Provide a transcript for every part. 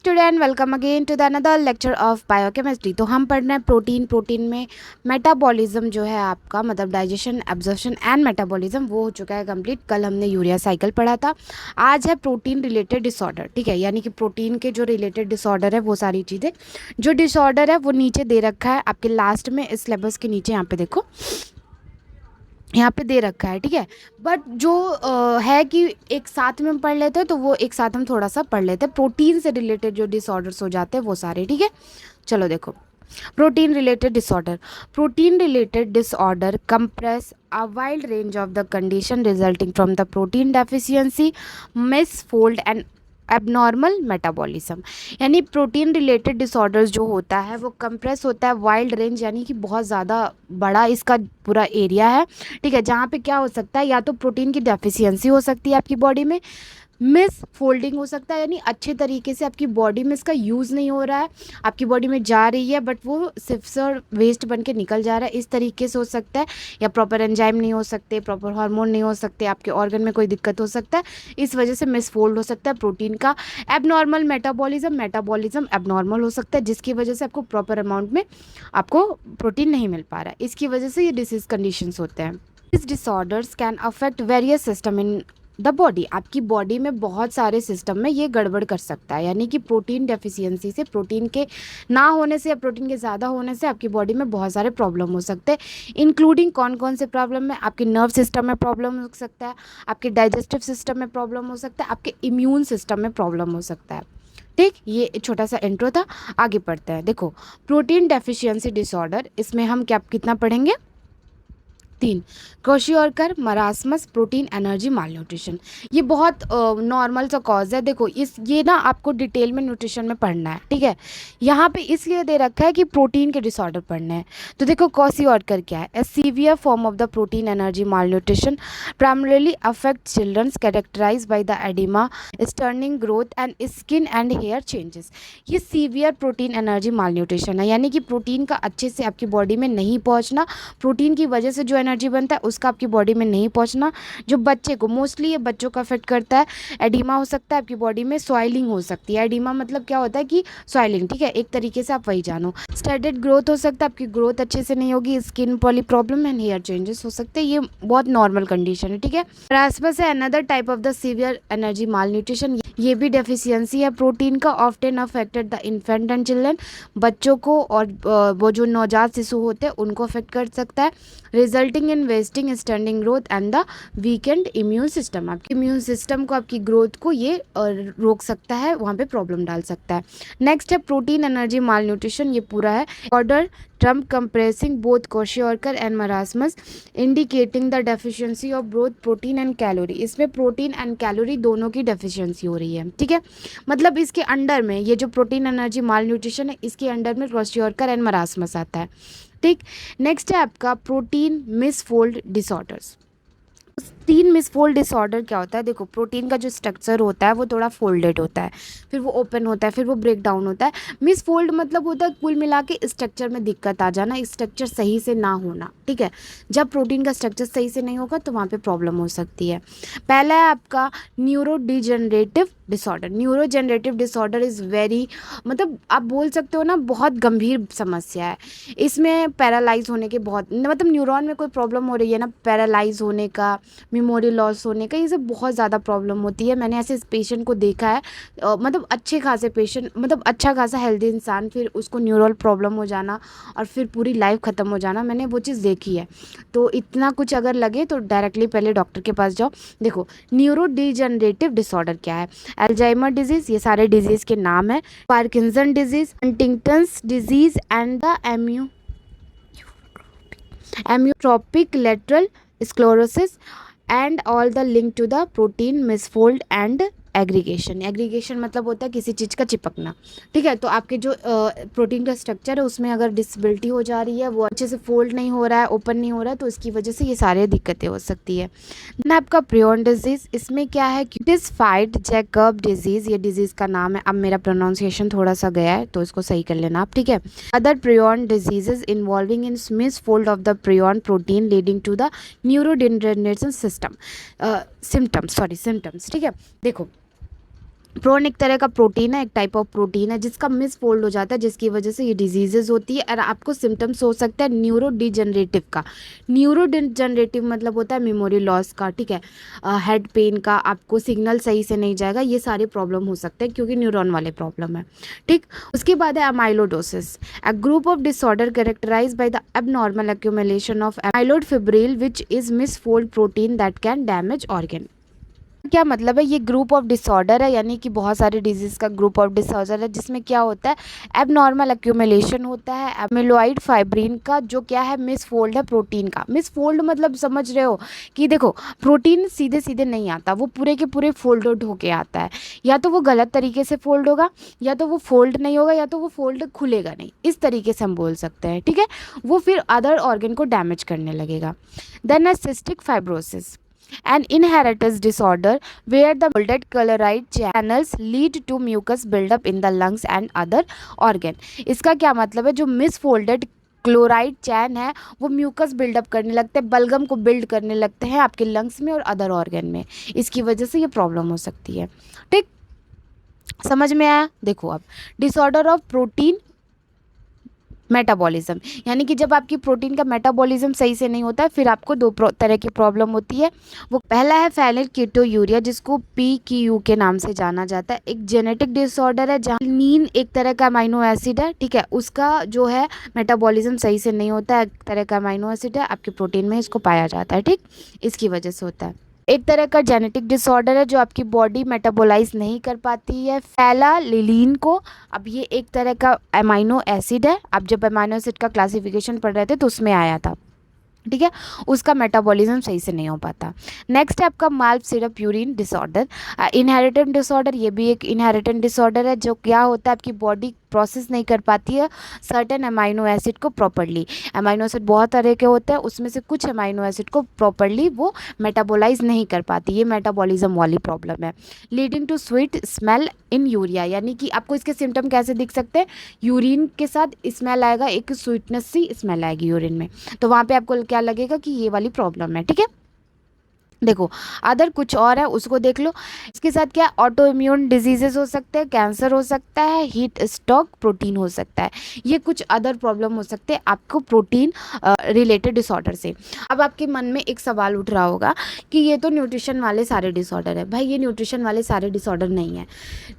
Student, welcome again to the another lecture of biochemistry. तो हम पढ़ रहे हैं प्रोटीन में मेटाबॉलिज्म जो है आपका, मतलब डाइजेशन, एब्जॉर्प्शन एंड मेटाबॉलिज्म, वो हो चुका है कंप्लीट। कल हमने यूरिया साइकिल पढ़ा था। आज है प्रोटीन रिलेटेड डिसऑर्डर, ठीक है, यानी कि प्रोटीन के जो रिलेटेड डिसऑर्डर है वो सारी चीज़ें। जो डिसऑर्डर है वो नीचे दे रखा है आपके लास्ट में, इस सिलेबस के नीचे, यहाँ पे देखो, यहाँ पे दे रखा है, ठीक है। बट जो है कि एक साथ में हम पढ़ लेते हैं, तो वो एक साथ हम थोड़ा सा पढ़ लेते हैं। प्रोटीन से रिलेटेड जो डिसऑर्डर्स हो जाते हैं वो सारे, ठीक है। चलो देखो, protein related disorder compress a wide range of the condition resulting from the protein deficiency, misfold and abnormal metabolism. यानी प्रोटीन रिलेटेड डिसऑर्डर्स जो होता है वो कंप्रेस होता है वाइल्ड रेंज, यानी कि बहुत ज़्यादा बड़ा इसका पूरा एरिया है, ठीक है। जहाँ पे क्या हो सकता है, या तो प्रोटीन की डेफिशिएंसी हो सकती है आपकी बॉडी में, मिस फोल्डिंग हो सकता है, यानी अच्छे तरीके से आपकी बॉडी में इसका यूज़ नहीं हो रहा है, आपकी बॉडी में जा रही है बट वो सिर्फ और वेस्ट बन के निकल जा रहा है, इस तरीके से हो सकता है। या प्रॉपर एंजाइम नहीं हो सकते, प्रॉपर हार्मोन नहीं हो सकते, आपके ऑर्गन में कोई दिक्कत हो सकता है, इस वजह से मिस फोल्ड हो सकता है प्रोटीन का। एबनॉर्मल मेटाबॉलिज्म एबनॉर्मल हो सकता है, जिसकी वजह से आपको प्रॉपर अमाउंट में आपको प्रोटीन नहीं मिल पा रहा है, इसकी वजह से ये डिसीज कंडीशंस होते हैं। This disorders can affect various system in the body. आपकी बॉडी में बहुत सारे सिस्टम में ये गड़बड़ कर सकता है, यानी कि प्रोटीन डेफिशिएंसी से, प्रोटीन के ना होने से या प्रोटीन के ज़्यादा होने से आपकी बॉडी में बहुत सारे प्रॉब्लम हो सकते हैं। इंक्लूडिंग कौन कौन से प्रॉब्लम है, आपके नर्व सिस्टम में प्रॉब्लम हो सकता है, आपके डाइजेस्टिव सिस्टम में प्रॉब्लम हो सकता है, आपके इम्यून सिस्टम में प्रॉब्लम हो सकता है, ठीक। ये छोटा सा इंट्रो था, आगे पढ़ते हैं। देखो, प्रोटीन डेफिशिएंसी डिसऑर्डर, इसमें हम क्या कितना पढ़ेंगे, 3, क्रोशियोरकर, मरासमस, प्रोटीन एनर्जी माल न्यूट्रिशन। ये बहुत नॉर्मल सा कॉज है। देखो, ये ना आपको डिटेल में न्यूट्रिशन में पढ़ना है, ठीक है। यहाँ पे इसलिए दे रखा है कि प्रोटीन के डिसऑर्डर पढ़ने हैं। तो देखो, क्रोशियोरकर क्या है, a severe form of the protein energy malnutrition primarily affect childrens, characterize by the oedema, stunting growth and skin and hair changes. ये severe protein energy malnutrition है, यानी कि प्रोटीन का अच्छे से आपकी बॉडी में नहीं पहुँचना, प्रोटीन की वजह से जो एनर्जी बनता है उसका आपकी बॉडी में नहीं पहुंचना। जो बच्चे को, मोस्टली ये बच्चों का अफेक्ट करता है। एडिमा हो सकता है आपकी बॉडी में, सॉइलिंग हो सकती है। एडिमा मतलब क्या होता है कि सॉइलिंग, ठीक है, एक तरीके से आप वही जानो। स्टैटिक ग्रोथ हो सकता है, आपकी ग्रोथ अच्छे से नहीं होगी। Skin poly problem and hair changes हो सकते हैं, ये बहुत नॉर्मल कंडीशन है, ठीक है। मरासमस है another type of the severe energy mall nutrition. ये भी डेफिशिएंसी है प्रोटीन का, often affected the infant and children, बच्चों को और वो जो नवजात शिशु होते हैं उनको अफेक्ट कर सकता है, resulting in wasting, standing growth and the weekend immune system. आपके इम्यून सिस्टम को, आपकी ग्रोथ को ये रोक सकता है, वहाँ पे प्रॉब्लम डाल सकता है। नेक्स्ट है प्रोटीन एनर्जी माल न्यूट्रिशन। ये पूरा है order term comprising both kwashiorkor and marasmus, indicating the deficiency of both protein and calorie. इसमें प्रोटीन एंड कैलोरी दोनों की डेफिशिएंसी हो रही है, ठीक है। मतलब इसके अंडर में ये जो प्रोटीन एनर्जी माल न्यूट्रिशन है, इसके अंडर में क्रोशियोरकर एंड मरासमस आता है, ठीक। नेक्स्ट है आपका प्रोटीन मिसफोल्ड डिसऑर्डर्स। 3 मिसफोल्ड डिसऑर्डर क्या होता है, देखो, प्रोटीन का जो स्ट्रक्चर होता है वो थोड़ा फोल्डेड होता है, फिर वो ओपन होता है, फिर वो ब्रेक डाउन होता है। मिसफोल्ड मतलब होता है कुल मिला के स्ट्रक्चर में दिक्कत आ जाना, स्ट्रक्चर सही से ना होना, ठीक है। जब प्रोटीन का स्ट्रक्चर सही से नहीं होगा तो वहाँ पे प्रॉब्लम हो सकती है। पहला है आपका neuro degenerative disorder. Neuro generative disorder is very, मतलब आप बोल सकते हो ना, बहुत गंभीर समस्या है। इसमें पैरालाइज होने के बहुत, मतलब न्यूरॉन में कोई प्रॉब्लम हो रही है ना, पैरालाइज होने का, मेमोरी लॉस होने का, ये सब बहुत ज़्यादा प्रॉब्लम होती है। मैंने ऐसे पेशेंट को देखा है, मतलब अच्छे खासे पेशेंट, मतलब अच्छा खासा हेल्दी इंसान, फिर उसको न्यूरल प्रॉब्लम हो जाना और फिर पूरी लाइफ ख़त्म हो जाना, मैंने वो चीज़ देखी है। तो इतना कुछ अगर लगे तो डायरेक्टली पहले डॉक्टर के पास जाओ। देखो, न्यूरो डिजनरेटिव डिसऑर्डर क्या है, अल्जाइमर डिजीज़, ये सारे डिजीज़ के नाम है, Parkinson disease, Huntington's disease and the amyotrophic lateral sclerosis and all the link to the protein misfold and aggregation मतलब होता है किसी चीज़ का चिपकना, ठीक है। तो आपके जो प्रोटीन का स्ट्रक्चर है उसमें अगर डिसेबिलिटी हो जा रही है, वो अच्छे से फोल्ड नहीं हो रहा है, ओपन नहीं हो रहा है, तो इसकी वजह से ये सारी दिक्कतें हो सकती है। देन आपका प्रियन डिजीज़, इसमें क्या है, डिस्फाइड जैकब डिजीज़, ये डिजीज़ का नाम है। अब मेरा प्रोनाउंसिएशन थोड़ा सा गया है तो इसको सही कर लेना आप, ठीक है। Other prion diseases involving in misfold of the prion protein leading to the neurodegeneration symptoms, ठीक है। देखो, प्रोन एक तरह का प्रोटीन है, एक टाइप ऑफ प्रोटीन है जिसका मिस फोल्ड हो जाता है, जिसकी वजह से ये डिजीजेज होती है। और आपको सिम्टम्स हो सकता है न्यूरो डिजनरेटिव का। न्यूरो डिजनरेटिव मतलब होता है मेमोरी लॉस का, ठीक है, हेड पेन का, आपको सिग्नल सही से नहीं जाएगा, ये सारे प्रॉब्लम हो सकते हैं क्योंकि न्यूरॉन वाले प्रॉब्लम है, ठीक। उसके बाद है amyloidosis, a group of disorder characterize by the abnormal accumulation of amyloid fibril which is misfold protein that can damage organ. क्या मतलब है, ये ग्रुप ऑफ डिसऑर्डर है, यानी कि बहुत सारे डिजीज़ का ग्रुप ऑफ डिसऑर्डर है जिसमें क्या होता है, एबनॉर्मल एक्यूमुलेशन होता है एमिलोइड फाइब्रिन का, जो क्या है मिसफोल्ड है प्रोटीन का। मिसफोल्ड मतलब समझ रहे हो कि देखो प्रोटीन सीधे सीधे नहीं आता, वो पूरे के पूरे फोल्डेड होके आता है, या तो वो गलत तरीके से फोल्ड होगा, या तो वो फोल्ड नहीं होगा, या तो वो फोल्ड खुलेगा नहीं, इस तरीके से हम बोल सकते हैं, ठीक है। वो फिर अदर ऑर्गन को डैमेज करने लगेगा। देन है cystic fibrosis, an inheritance disorder where the molded chloride channels lead to mucus buildup in the lungs and other organ। इसका क्या मतलब है, जो मिसफोल्डेड क्लोराइड चैन है वो म्यूकस बिल्डअप करने लगते हैं, बलगम को बिल्ड करने लगते हैं आपके लंग्स में और अदर ऑर्गन में, इसकी वजह से ये प्रॉब्लम हो सकती है, ठीक। समझ में आया। देखो अब डिसऑर्डर ऑफ प्रोटीन मेटाबॉलिज्म, यानी कि जब आपकी प्रोटीन का मेटाबॉलिज्म सही से नहीं होता है फिर आपको दो तरह की प्रॉब्लम होती है। वो पहला है फेनिल कीटोयूरिया, जिसको PKU के नाम से जाना जाता है, एक जेनेटिक डिसऑर्डर है जहाँ नीन एक तरह का अमाइनो एसिड है, ठीक है, उसका जो है मेटाबॉलिज्म सही से नहीं होता है, एक तरह का अमाइनो एसिड है आपके प्रोटीन में, इसको पाया जाता है, ठीक, इसकी वजह से होता है। एक तरह का जेनेटिक डिसऑर्डर है जो आपकी बॉडी मेटाबोलाइज नहीं कर पाती है फेलालिलीन को। अब ये एक तरह का अमाइनो एसिड है, आप जब अमाइनो एसिड का क्लासिफिकेशन पढ़ रहे थे तो उसमें आया था, ठीक है, उसका मेटाबॉलिज्म सही से नहीं हो पाता। नेक्स्ट है आपका माल्प syrup urine disorder, inherited disorder, ये भी एक इनहेरिटेंट डिसऑर्डर है, जो क्या होता है आपकी बॉडी प्रोसेस नहीं कर पाती है सर्टेन अमाइनो एसिड को प्रॉपरली। अमाइनो एसिड बहुत तरह के होते हैं, उसमें से कुछ अमाइनो एसिड को प्रॉपरली वो मेटाबोलाइज नहीं कर पाती, ये मेटाबॉलिज्म वाली प्रॉब्लम है। Leading to sweet smell in urea, यानी कि आपको इसके सिम्टम कैसे दिख सकते हैं, यूरिन के साथ स्मेल आएगा, एक स्वीटनेस सी स्मेल आएगी यूरिन में, तो वहाँ पे आपको क्या लगेगा कि ये वाली प्रॉब्लम है, ठीक है। देखो अदर कुछ और है उसको देख लो। इसके साथ क्या ऑटो इम्यून डिजीजेस हो सकते हैं, कैंसर हो सकता है, हीट स्ट्रोक, प्रोटीन हो सकता है, ये कुछ अदर प्रॉब्लम हो सकते हैं आपको प्रोटीन रिलेटेड डिसऑर्डर से। अब आपके मन में एक सवाल उठ रहा होगा कि ये तो न्यूट्रिशन वाले सारे डिसऑर्डर है। भाई ये न्यूट्रिशन वाले सारे डिसऑर्डर नहीं है,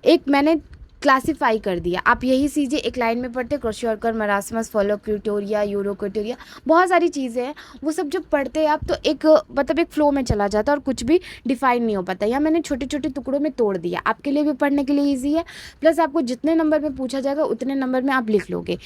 एक मैंने क्लासिफाई कर दिया, आप यही चीज़ें एक लाइन में पढ़ते, क्रोशियोकर, मरासमस, फोलोक्यूटोरिया, यूरोक्यूटोरिया, बहुत सारी चीज़ें हैं, वो सब जब पढ़ते हैं आप तो एक मतलब एक फ्लो में चला जाता है और कुछ भी डिफाइन नहीं हो पाता। या मैंने छोटे छोटे टुकड़ों में तोड़ दिया, आपके लिए भी पढ़ने के लिए ईजी है, प्लस आपको जितने नंबर में पूछा जाएगा उतने नंबर में आप लिख लोगे।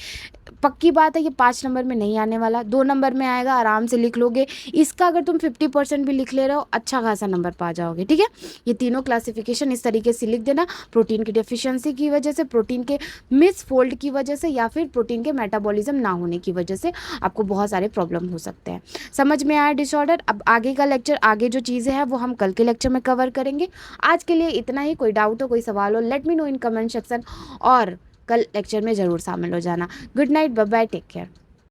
पक्की बात है ये 5 नंबर में नहीं आने वाला, 2 नंबर में आएगा, आराम से लिख लोगे। इसका अगर तुम 50% भी लिख ले रहे हो अच्छा खासा नंबर पा जाओगे, ठीक है। ये तीनों क्लासिफिकेशन इस तरीके से लिख देना, प्रोटीन की डेफिशिएंसी की वजह से, प्रोटीन के मिस फोल्ड की वजह से, या फिर प्रोटीन के मेटाबॉलिज्म ना होने की वजह से आपको बहुत सारे प्रॉब्लम हो सकते हैं। समझ में आया डिसऑर्डर। अब आगे का लेक्चर, आगे जो चीज़ें हैं वो हम कल के लेक्चर में कवर करेंगे। आज के लिए इतना ही। कोई डाउट हो, कोई सवाल हो, let me know in comment section, और कल लेक्चर में ज़रूर शामिल हो जाना। Good night, bye bye, take care.